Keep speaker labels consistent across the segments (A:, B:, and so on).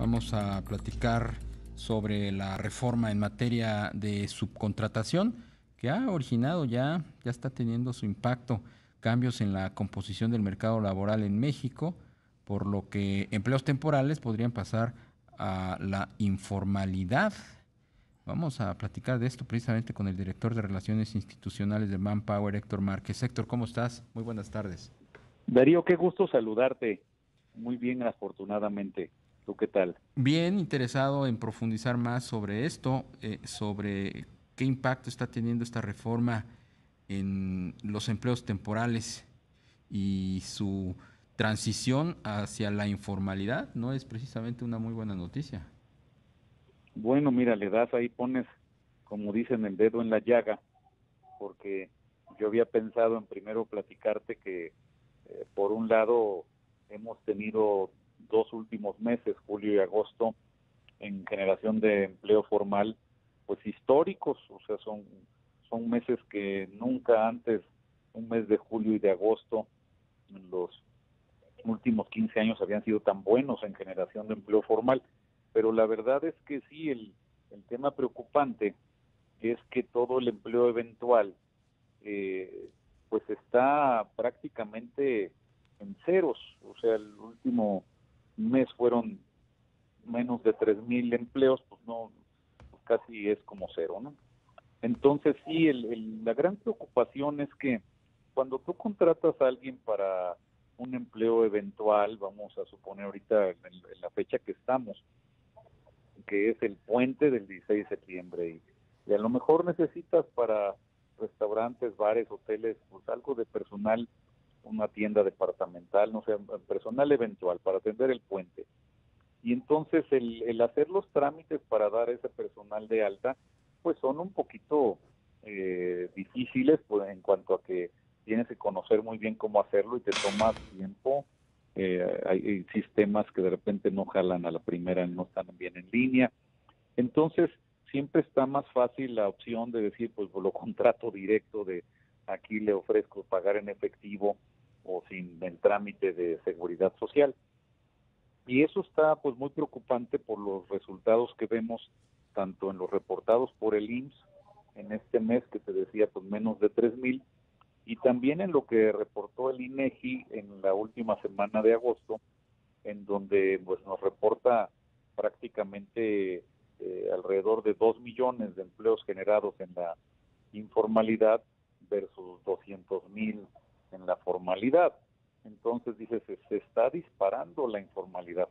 A: Vamos a platicar sobre la reforma en materia de subcontratación que ha originado ya está teniendo su impacto, cambios en la composición del mercado laboral en México, por lo que empleos temporales podrían pasar a la informalidad. Vamos a platicar de esto precisamente con el director de Relaciones Institucionales de Manpower, Héctor Márquez. Héctor, ¿cómo estás? Muy buenas tardes.
B: Darío, qué gusto saludarte. Muy bien, afortunadamente. ¿Tú qué tal?
A: Bien interesado en profundizar más sobre esto, sobre qué impacto está teniendo esta reforma en los empleos temporales y su transición hacia la informalidad no es precisamente una muy buena noticia.
B: Bueno, mira, le das ahí, pones, como dicen, el dedo en la llaga, porque yo había pensado en primero platicarte que, por un lado, hemos tenido 2 últimos meses, julio y agosto, en generación de empleo formal, pues históricos, o sea, son meses que nunca antes, un mes de julio y de agosto, en los últimos 15 años habían sido tan buenos en generación de empleo formal, pero la verdad es que sí, el tema preocupante es que todo el empleo eventual eh, pues está prácticamente en ceros, o sea, el último mes fueron menos de 3,000 empleos, pues no, pues casi es como cero, ¿no? Entonces sí, la gran preocupación es que cuando tú contratas a alguien para un empleo eventual, vamos a suponer ahorita en la fecha que estamos, que es el puente del 16 de septiembre, y a lo mejor necesitas para restaurantes, bares, hoteles, pues algo de personal, una tienda departamental, no sé, personal eventual para atender el puente. Y entonces el hacer los trámites para dar ese personal de alta, pues son un poquito difíciles, pues, en cuanto a que tienes que conocer muy bien cómo hacerlo y te toma tiempo. Hay sistemas que de repente no jalan a la primera, no están bien en línea. Entonces siempre está más fácil la opción de decir, pues lo contrato directo, de aquí le ofrezco pagar en efectivo o sin el trámite de seguridad social. Y eso está pues muy preocupante por los resultados que vemos tanto en los reportados por el IMSS en este mes, que te decía, pues menos de 3,000, y también en lo que reportó el INEGI en la última semana de agosto, en donde pues nos reporta prácticamente alrededor de 2 millones de empleos generados en la informalidad versus 200,000 en la formalidad. Entonces dice, se está disparando la informalidad.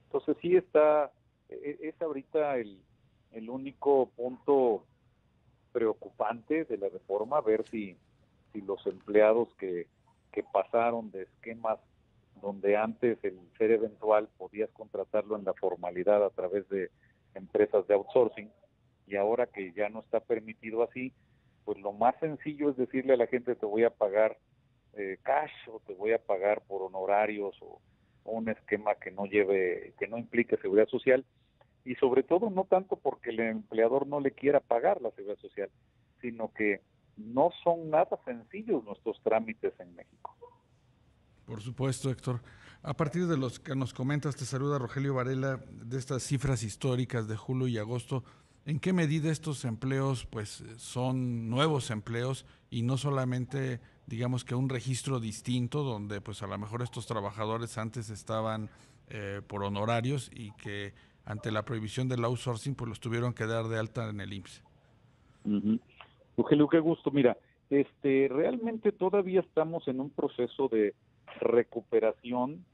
B: Entonces sí está, es ahorita el único punto preocupante de la reforma, ver si los empleados que pasaron de esquemas donde antes el ser eventual podías contratarlo en la formalidad a través de empresas de outsourcing, y ahora que ya no está permitido así, pues lo más sencillo es decirle a la gente, te voy a pagar cash, o te voy a pagar por honorarios, o un esquema que no lleve, que no implique seguridad social, y sobre todo no tanto porque el empleador no le quiera pagar la seguridad social, sino que no son nada sencillos nuestros trámites en México.
C: Por supuesto, Héctor. A partir de los que nos comentas, te saluda Rogelio Varela, de estas cifras históricas de julio y agosto. ¿En qué medida estos empleos pues son nuevos empleos y no solamente digamos que un registro distinto donde pues a lo mejor estos trabajadores antes estaban por honorarios y que ante la prohibición del outsourcing pues los tuvieron que dar de alta en el IMSS?
B: Uh-huh. Rogelio, qué gusto. Mira, realmente todavía estamos en un proceso de recuperación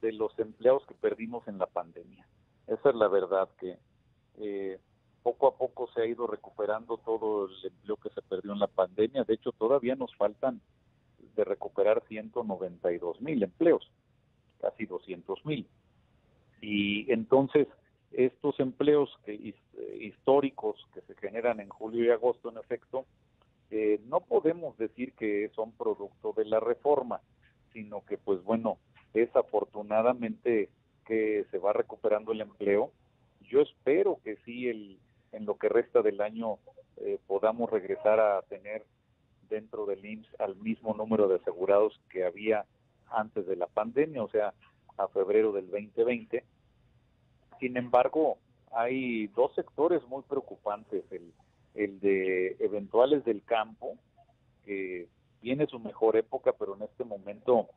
B: de los empleados que perdimos en la pandemia. Esa es la verdad, que eh, poco a poco se ha ido recuperando todo el empleo que se perdió en la pandemia. De hecho, todavía nos faltan de recuperar 192,000 empleos, casi 200,000. Y entonces, estos empleos históricos que se generan en julio y agosto, en efecto, no podemos decir que son producto de la reforma, sino que, pues bueno, es afortunadamente que se va recuperando el empleo. Yo espero que sí, en lo que resta del año, podamos regresar a tener dentro del IMSS al mismo número de asegurados que había antes de la pandemia, o sea, a febrero del 2020. Sin embargo, hay dos sectores muy preocupantes, el de eventuales del campo, que tiene su mejor época, pero en este momento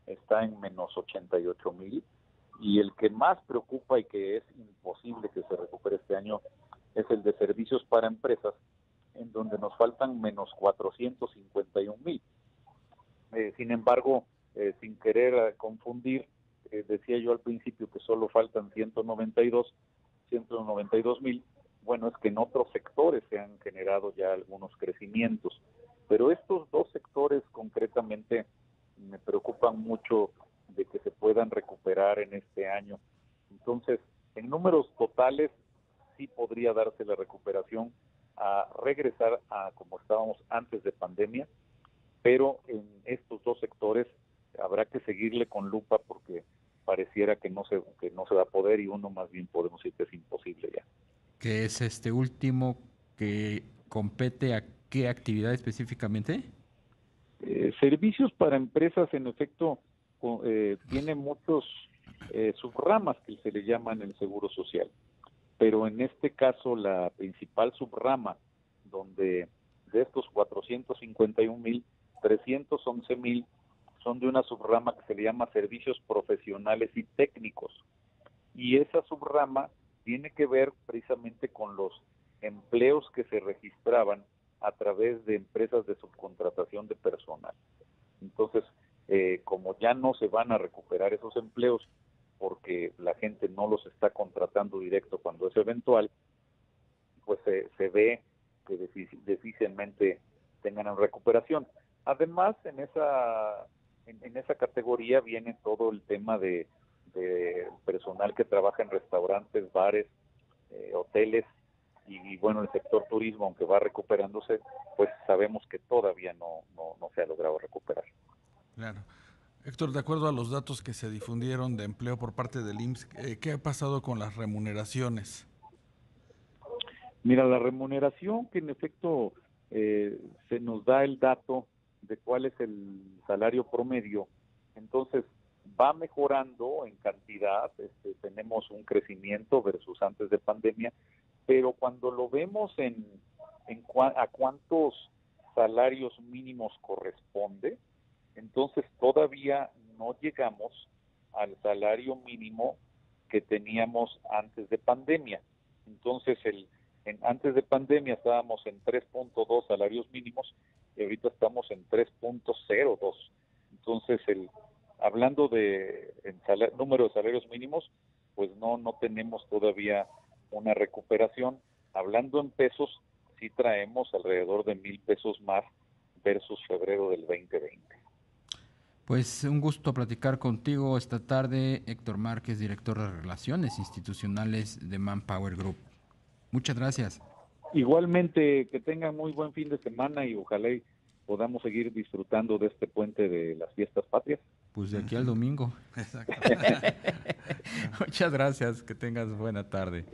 B: está en menos 88,000, y el que más preocupa y que es imposible que se recupere este año es el de servicios para empresas, en donde nos faltan menos 451,000. Sin embargo, sin querer confundir, decía yo al principio que solo faltan 192,000. Bueno, es que en otros sectores se han generado ya algunos crecimientos, pero estos dos sectores concretamente me preocupan mucho de que se puedan recuperar en este año. Entonces, en números totales sí podría darse la recuperación a regresar a como estábamos antes de pandemia, pero en estos dos sectores habrá que seguirle con lupa porque pareciera que no se va a poder, y uno más bien podemos decir que es imposible ya.
A: ¿Qué es este último que compete a qué actividad específicamente?
B: Servicios para empresas, en efecto, tiene muchos subramas que se le llaman el Seguro Social, pero en este caso la principal subrama, donde de estos 451,000, 311,000 son de una subrama que se le llama Servicios Profesionales y Técnicos, y esa subrama tiene que ver precisamente con los empleos que se registraban a través de empresas de subcontratación de personal. Entonces, como ya no se van a recuperar esos empleos porque la gente no los está contratando directo cuando es eventual, pues se ve que difícilmente tengan recuperación. Además, en esa categoría viene todo el tema de personal que trabaja en restaurantes, bares, hoteles, y bueno, el sector turismo, aunque va recuperándose, pues sabemos que todavía no se ha logrado recuperar.
C: Claro. Héctor, de acuerdo a los datos que se difundieron de empleo por parte del IMSS, ¿qué ha pasado con las remuneraciones?
B: Mira, la remuneración, que en efecto se nos da el dato de cuál es el salario promedio, entonces va mejorando en cantidad, tenemos un crecimiento versus antes de pandemia, pero cuando lo vemos a cuántos salarios mínimos corresponde, entonces todavía no llegamos al salario mínimo que teníamos antes de pandemia. Entonces, antes de pandemia estábamos en 3.2 salarios mínimos y ahorita estamos en 3.02. Entonces, hablando de número de salarios mínimos, pues no tenemos todavía una recuperación. Hablando en pesos, sí traemos alrededor de 1,000 pesos más versus febrero del 2020.
A: Pues un gusto platicar contigo esta tarde, Héctor Márquez, director de Relaciones Institucionales de Manpower Group. Muchas gracias.
B: Igualmente, que tengan muy buen fin de semana y ojalá podamos seguir disfrutando de este puente de las fiestas patrias.
A: Pues de aquí al domingo.
C: Exacto.
A: Muchas gracias, que tengas buena tarde.